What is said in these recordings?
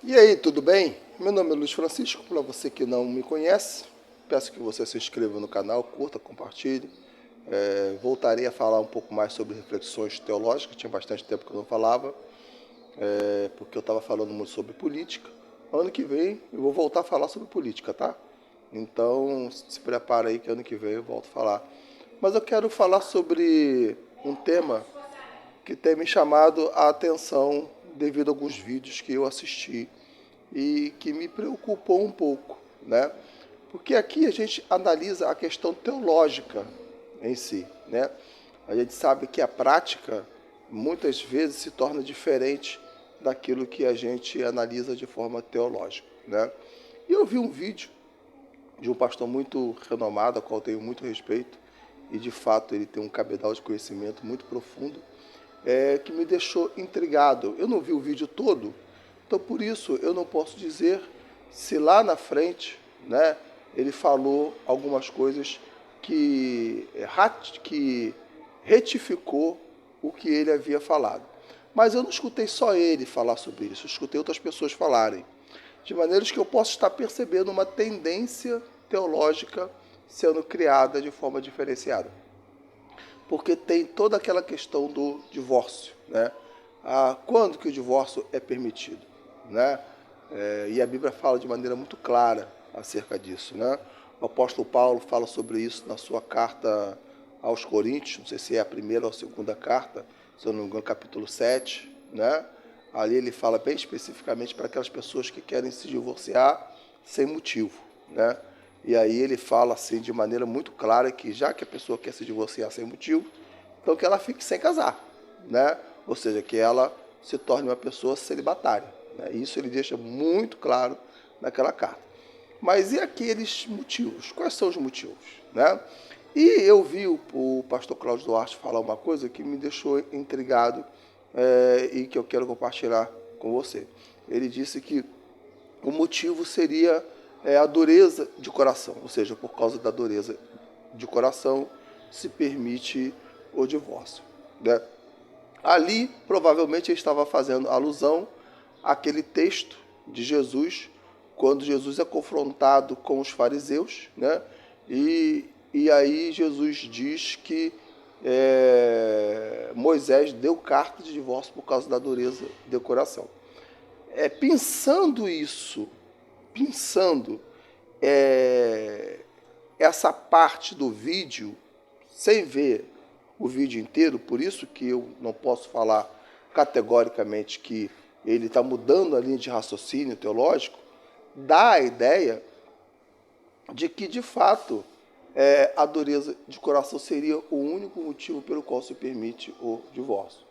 E aí, tudo bem? Meu nome é Luiz Francisco, para você que não me conhece, peço que você se inscreva no canal, curta, compartilhe. Voltarei a falar um pouco mais sobre reflexões teológicas, tinha bastante tempo que eu não falava, porque eu estava falando muito sobre política. Ano que vem eu vou voltar a falar sobre política, tá? Então se prepara aí que ano que vem eu volto a falar. Mas eu quero falar sobre um tema que tem me chamado a atenção devido a alguns vídeos que eu assisti e que me preocupou um pouco, né? Porque aqui a gente analisa a questão teológica em si, né? A gente sabe que a prática muitas vezes se torna diferente daquilo que a gente analisa de forma teológica, né? E eu vi um vídeo de um pastor muito renomado, ao qual tenho muito respeito, e de fato ele tem um cabedal de conhecimento muito profundo, que me deixou intrigado. Eu não vi o vídeo todo, então por isso eu não posso dizer se lá na frente, né, ele falou algumas coisas que retificou o que ele havia falado. Mas eu não escutei só ele falar sobre isso, eu escutei outras pessoas falarem. De maneiras que eu posso estar percebendo uma tendência teológica sendo criada de forma diferenciada. Porque tem toda aquela questão do divórcio, né? Quando que o divórcio é permitido, né? E a Bíblia fala de maneira muito clara acerca disso, né? O apóstolo Paulo fala sobre isso na sua carta aos Coríntios, não sei se é a primeira ou a segunda carta, se eu não me engano, capítulo 7, né? Ali ele fala bem especificamente para aquelas pessoas que querem se divorciar sem motivo, né? E aí ele fala assim de maneira muito clara que já que a pessoa quer se divorciar sem motivo, então que ela fique sem casar, né? Ou seja, que ela se torne uma pessoa celibatária, né? Isso ele deixa muito claro naquela carta. Mas e aqueles motivos? Quais são os motivos, né? E eu vi o pastor Cláudio Duarte falar uma coisa que me deixou intrigado, e que eu quero compartilhar com você. Ele disse que o motivo seria a dureza de coração, ou seja, por causa da dureza de coração se permite o divórcio, né? Ali, provavelmente, ele estava fazendo alusão àquele texto de Jesus, quando Jesus é confrontado com os fariseus, né? E aí Jesus diz que Moisés deu carta de divórcio por causa da dureza de coração. Pensando isso, pensando é, essa parte do vídeo, sem ver o vídeo inteiro, por isso que eu não posso falar categoricamente que ele está mudando a linha de raciocínio teológico, dá a ideia de que, de fato, a dureza de coração seria o único motivo pelo qual se permite o divórcio.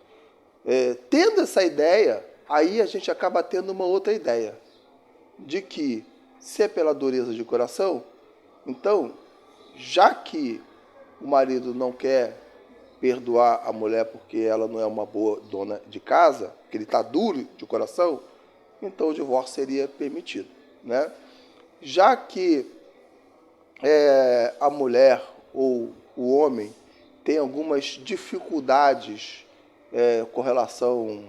Tendo essa ideia, aí a gente acaba tendo uma outra ideia, de que, se é pela dureza de coração, então, já que o marido não quer perdoar a mulher porque ela não é uma boa dona de casa, que ele está duro de coração, então o divórcio seria permitido, né? Já que a mulher ou o homem tem algumas dificuldades com relação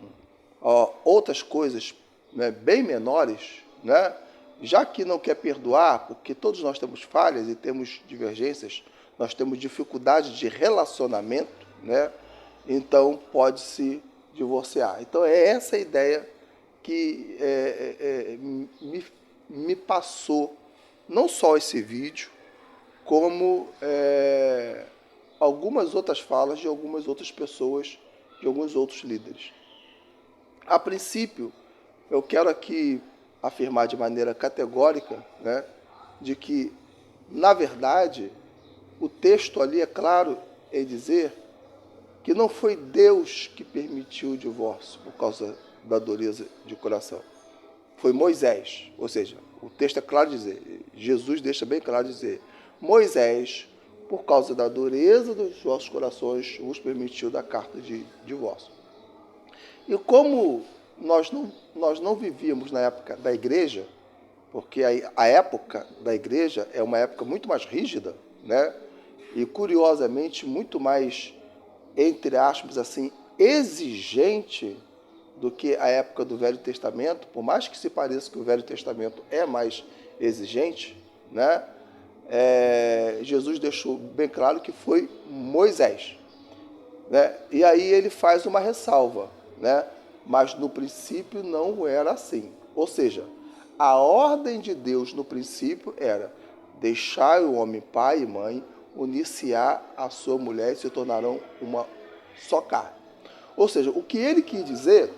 a outras coisas, né, bem menores, né? Já que não quer perdoar, porque todos nós temos falhas e temos divergências, nós temos dificuldade de relacionamento, né? Então pode se divorciar. Então é essa ideia que me passou não só esse vídeo, como algumas outras falas de algumas outras pessoas, de alguns outros líderes. A princípio, eu quero aqui afirmar de maneira categórica, né, de que, na verdade, o texto ali é claro em dizer que não foi Deus que permitiu o divórcio por causa da dureza de coração. Foi Moisés. Ou seja, o texto é claro de dizer, Jesus deixa bem claro de dizer, Moisés, por causa da dureza dos vossos corações, vos permitiu dar carta de divórcio. E como nós não vivíamos na época da igreja, porque a época da igreja é uma época muito mais rígida, né? E curiosamente muito mais, entre aspas, assim, exigente do que a época do Velho Testamento, por mais que se pareça que o Velho Testamento é mais exigente, né? Jesus deixou bem claro que foi Moisés, né? E aí ele faz uma ressalva, né? Mas no princípio não era assim. Ou seja, a ordem de Deus no princípio era deixar o homem pai e mãe, unir-se-á a sua mulher e se tornarão uma só carne. Ou seja, o que ele quis dizer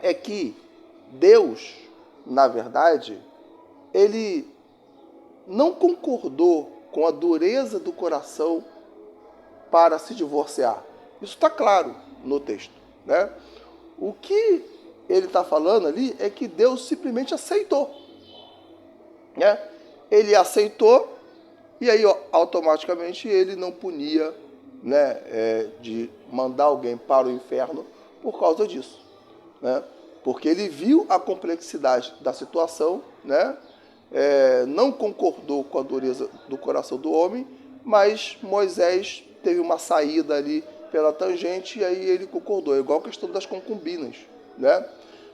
é que Deus, na verdade, ele não concordou com a dureza do coração para se divorciar. Isso está claro no texto, né? O que ele está falando ali é que Deus simplesmente aceitou, né? Ele aceitou e aí automaticamente ele não punia, né, de mandar alguém para o inferno por causa disso, né? Porque ele viu a complexidade da situação, né? Não concordou com a dureza do coração do homem, mas Moisés teve uma saída ali pela tangente e aí ele concordou. É igual a questão das concubinas, né?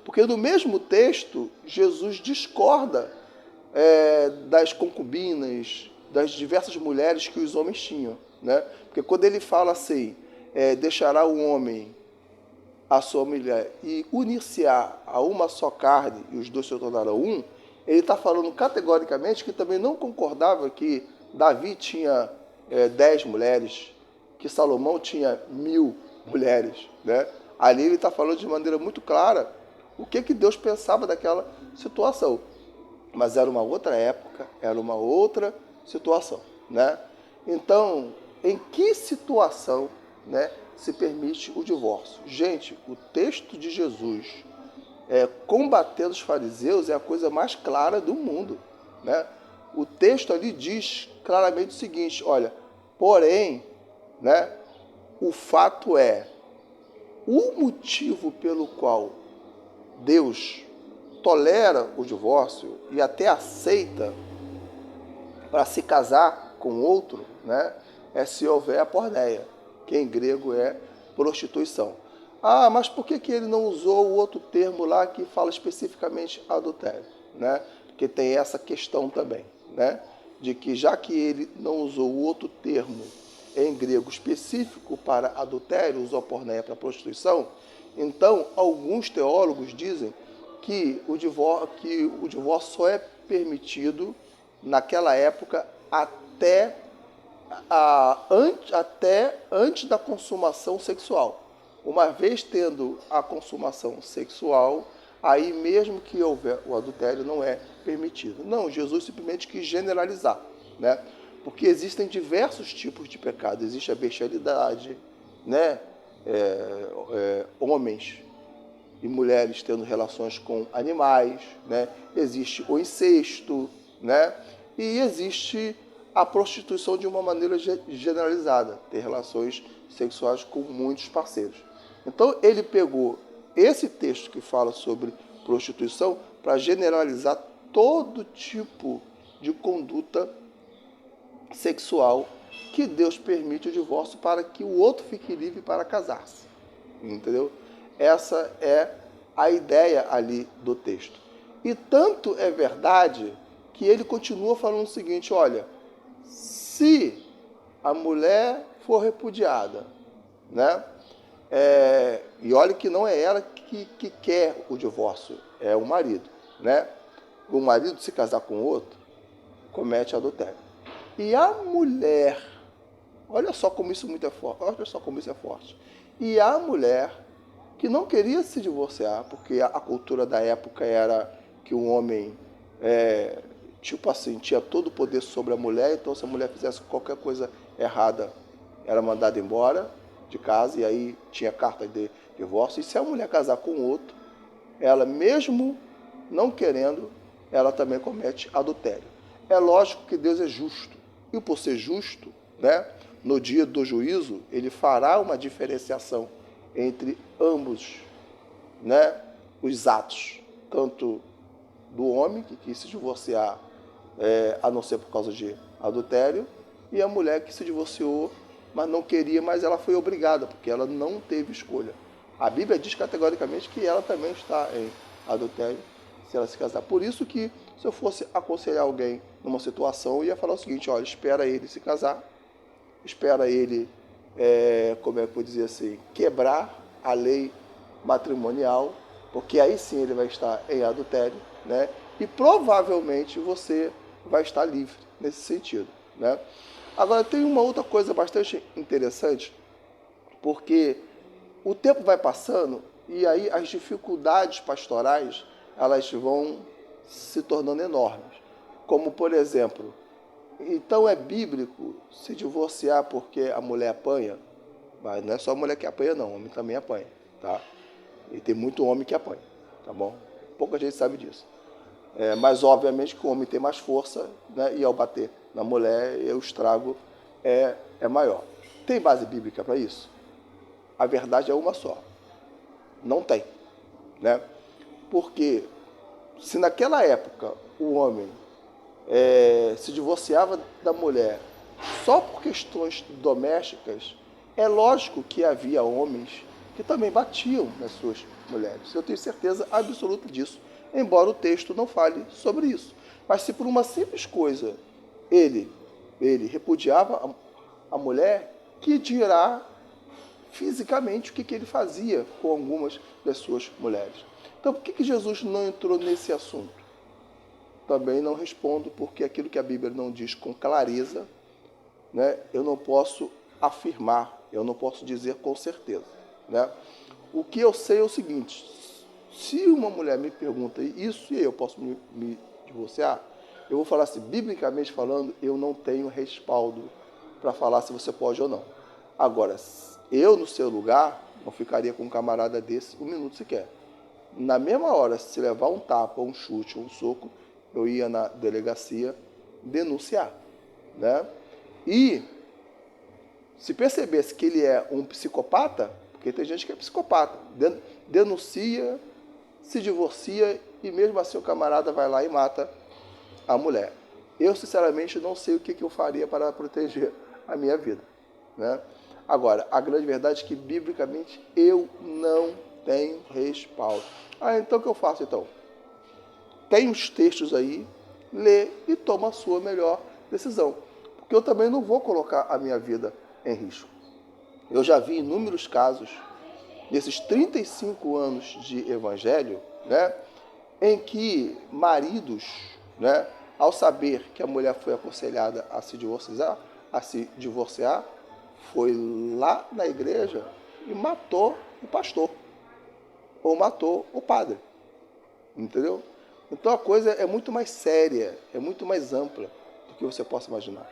Porque no mesmo texto, Jesus discorda das concubinas, das diversas mulheres que os homens tinham, né? Porque quando ele fala assim, deixará o homem a sua mulher e unir-se-á a uma só carne e os dois se tornarão um, ele está falando categoricamente que também não concordava que Davi tinha 10 mulheres, que Salomão tinha 1000 mulheres, né? Ali ele está falando de maneira muito clara o que Deus pensava daquela situação. Mas era uma outra época, era uma outra situação, né? Então, em que situação, né, se permite o divórcio? Gente, o texto de Jesus combatendo os fariseus é a coisa mais clara do mundo, né? O texto ali diz claramente o seguinte, olha, porém, né, o fato é, o motivo pelo qual Deus tolera o divórcio e até aceita para se casar com outro, né, é se houver a porneia, que em grego é prostituição. Ah, mas por que ele não usou o outro termo lá que fala especificamente adultério, né? Porque tem essa questão também, né? De que já que ele não usou o outro termo em grego específico para adultério, usou a porneia para prostituição, então alguns teólogos dizem que o divórcio só é permitido naquela época até antes da consumação sexual. Uma vez tendo a consumação sexual, aí mesmo que houver o adultério, não é permitido. Não, Jesus simplesmente quis generalizar, né? Porque existem diversos tipos de pecado. Existe a bestialidade, né? Homens e mulheres tendo relações com animais, né? Existe o incesto, né? E existe a prostituição de uma maneira generalizada, ter relações sexuais com muitos parceiros. Então ele pegou esse texto que fala sobre prostituição para generalizar todo tipo de conduta sexual que Deus permite o divórcio para que o outro fique livre para casar-se. Entendeu? Essa é a ideia ali do texto. E tanto é verdade que ele continua falando o seguinte, olha, se a mulher for repudiada, né? E olha que não é ela que quer o divórcio, é o marido, né? O marido se casar com outro, comete adultério. E a mulher, olha só como isso muito é forte, olha só como isso é forte. E a mulher que não queria se divorciar, porque a cultura da época era que o homem, tipo assim, tinha todo o poder sobre a mulher, então se a mulher fizesse qualquer coisa errada, era mandada embora de casa, e aí tinha carta de divórcio. E se a mulher casar com outro, ela mesmo não querendo, ela também comete adultério. É lógico que Deus é justo, e por ser justo, né, no dia do juízo, ele fará uma diferenciação entre ambos, né, os atos, tanto do homem que quis se divorciar, a não ser por causa de adultério, e a mulher que se divorciou, mas não queria, mas ela foi obrigada, porque ela não teve escolha. A Bíblia diz categoricamente que ela também está em adultério se ela se casar. Por isso que, se eu fosse aconselhar alguém numa situação, eu ia falar o seguinte: olha, espera ele se casar, espera ele, como é que eu vou dizer assim, quebrar a lei matrimonial, porque aí sim ele vai estar em adultério, né? E provavelmente você vai estar livre nesse sentido, né? Agora, tem uma outra coisa bastante interessante, porque o tempo vai passando e aí as dificuldades pastorais elas vão se tornando enormes. Como, por exemplo, então é bíblico se divorciar porque a mulher apanha? Mas não é só a mulher que apanha, não, o homem também apanha, tá? E tem muito homem que apanha, tá bom? Pouca gente sabe disso. Mas, obviamente, que o homem tem mais força, né? E ao bater na mulher, o estrago é maior. Tem base bíblica para isso? A verdade é uma só. Não tem, né? Porque se naquela época o homem se divorciava da mulher só por questões domésticas, é lógico que havia homens que também batiam nas suas mulheres. Eu tenho certeza absoluta disso, embora o texto não fale sobre isso. Mas se por uma simples coisa ele repudiava a mulher, que dirá fisicamente o que ele fazia com algumas das suas mulheres. Então, por que Jesus não entrou nesse assunto? Também não respondo, porque aquilo que a Bíblia não diz com clareza, né, eu não posso afirmar, eu não posso dizer com certeza, né? O que eu sei é o seguinte: se uma mulher me pergunta isso e eu posso me divorciar, eu vou falar assim, biblicamente falando, eu não tenho respaldo para falar se você pode ou não. Agora, eu no seu lugar não ficaria com um camarada desse um minuto sequer. Na mesma hora, se levar um tapa, um chute, um soco, eu ia na delegacia denunciar, né? E se percebesse que ele é um psicopata, porque tem gente que é psicopata, denuncia, se divorcia e mesmo assim o camarada vai lá e mata a mulher. Eu, sinceramente, não sei o que eu faria para proteger a minha vida, né? Agora, a grande verdade é que, biblicamente, eu não tenho respaldo. Então o que eu faço, então? Tem os textos aí, lê e toma a sua melhor decisão. Porque eu também não vou colocar a minha vida em risco. Eu já vi inúmeros casos, nesses 35 anos de evangelho, né, em que maridos, né, ao saber que a mulher foi aconselhada a se divorciar, foi lá na igreja e matou o pastor, ou matou o padre, entendeu? Então a coisa é muito mais séria, é muito mais ampla do que você possa imaginar.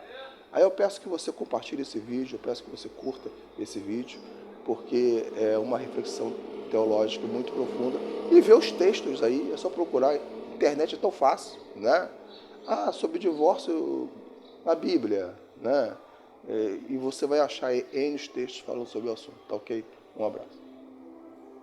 Aí eu peço que você compartilhe esse vídeo, eu peço que você curta esse vídeo, porque é uma reflexão teológica muito profunda. E ver os textos aí, é só procurar, a internet é tão fácil, né? Sobre divórcio na Bíblia, né? E você vai achar N textos falando sobre o assunto, tá ok? Um abraço.